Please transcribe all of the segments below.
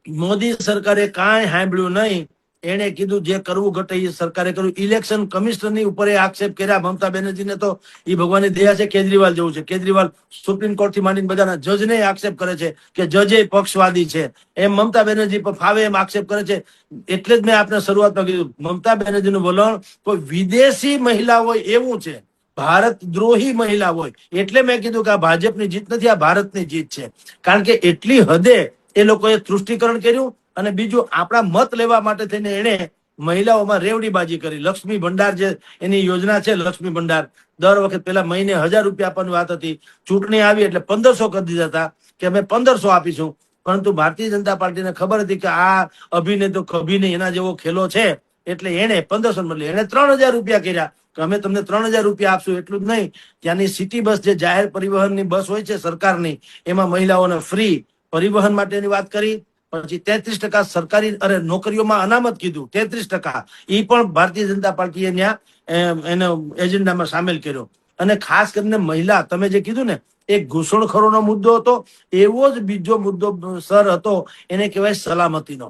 મોદી સરકારે કાંઈ સાંભળ્યું નહીં. એને કીધું જે કરવું ઘટે એ સરકારે કર્યું. ઇલેક્શન કમિશનરની ઉપર આક્ષેપ કર્યા. મમતા બેનર્જીને તો એ ભગવાનની દયા છે, કેજરીવાલ જેવું છે. કેજરીવાલ સુપ્રીમ કોર્ટ થી માંડીને બધાના જજને આક્ષેપ કરે છે કે જજે પક્ષવાદી છે. એમ મમતા બેનર્જી પર ફાવે એમ આક્ષેપ કરે છે. એટલે જ મેં આપને શરૂઆતમાં કીધું, મમતા બેનર્જીનું વલણ કોઈ વિદેશી મહિલા હોય એવું છે, ભારત દ્રોહી મહિલા હોય. એટલે મેં કીધું કે આ ભાજપની જીત નથી, આ ભારતની જીત છે. કારણ કે એટલી હદે એ લોકોએ તૃષ્ટિકરણ કર્યું. અને બીજું, આપણા મત લેવા માટે થઈને એને મહિલાઓમાં રેવડીબાજી કરી. લક્ષ્મી ભંડાર જે એની યોજના છે, લક્ષ્મી ભંડાર, દર વખત પેલા મહિને 1000 રૂપિયા આપવાની વાત હતી. ચૂંટણી આવી એટલે 1500 કરી દીધા હતા કે અમે 1500 આપીશું. પરંતુ ભારતીય જનતા પાર્ટીને ખબર હતી કે આ અભિને તો કભી નહીં, એના જેવો ખેલો છે. એટલે એને 1500 બદલે એને 3000 રૂપિયા કર્યા કે અમે તમને 3000 રૂપિયા આપશું. એટલું જ નહીં, ત્યાંની સિટી બસ, જે જાહેર પરિવહનની બસ હોય છે સરકારની, એમાં મહિલાઓને ફ્રી પરિવહન માટેની વાત કરી. પછી 33% સરકારી નોકરીઓમાં અનામત કીધું. 33% એ પણ ભારતીય જનતા પાર્ટીએ ત્યાં એનો એજન્ડામાં સામેલ કર્યો. અને ખાસ કરીને મહિલા, તમે જે કીધું ને, એક ઘૂસણખોરોનો મુદ્દો હતો, એવો જ બીજો મુદ્દો સર હતો, એને કહેવાય સલામતીનો.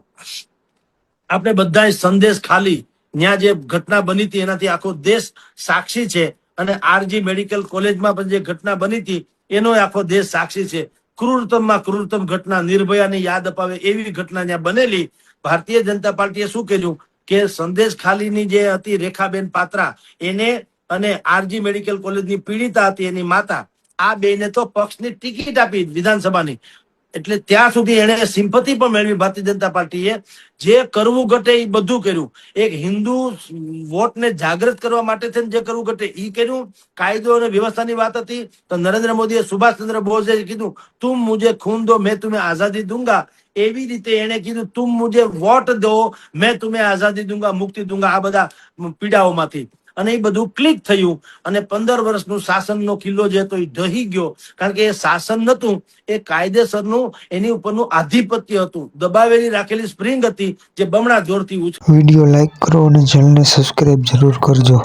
આપણે બધા સંદેશ ખાલી ત્યાં જે ઘટના બની હતી એનાથી આખો દેશ સાક્ષી છે. અને આરજી મેડિકલ કોલેજમાં પણ જે ઘટના બની હતી એનો આખો દેશ સાક્ષી છે. ક્રૂરતમમાં ક્રૂરતમ ઘટના, નિર્ભયાની યાદ અપાવે એવી ઘટના ત્યાં બનેલી. ભારતીય જનતા પાર્ટીએ શું કર્યું કે સંદેશ ખાલીની જે હતી રેખાબેન પાત્રા, એને અને આરજી મેડિકલ કોલેજની પીડિતા હતી એની માતા, આ બેને તો પક્ષની ટિકિટ આપી વિધાનસભાની. એટલે ત્યાં સુધી એને સિમ્પથી પણ મેળવી ભારતીય જનતા પાર્ટીએ. જે કરવું ઘટે એ બધું કર્યું. એક હિન્દુ વોટને જાગૃત કરવા માટે જે કરવું ઘટે એ કર્યું. કાયદો અને વ્યવસ્થાની વાત હતી તો નરેન્દ્ર મોદીએ, સુભાષચંદ્ર બોઝે કીધું, તુમ મુझे ખૂન દો मैं तुम्हें आजादी दूंगा. એવી રીતે એને કીધું, તુમ મુझे વોટ દો मैं तुम्हें आजादी दूंगा, મુક્તિ दूंगा આ બધા પીડાઓમાંથી. અને એ બધું ક્લિક થયું. અને 15 વર્ષનું શાસનનો કિલ્લો જે હતો એ ઢહી ગયો. કારણ કે એ શાસન નતું, એ કાયદેસરનું એની ઉપરનું આધિપત્ય હતું. દબાવેલી રાખેલી સ્પ્રિંગ હતી જે બમણા જોરથી વિડીયો લાઈક કરો અને ચેનલને સબસ્ક્રાઇબ જરૂર કરજો.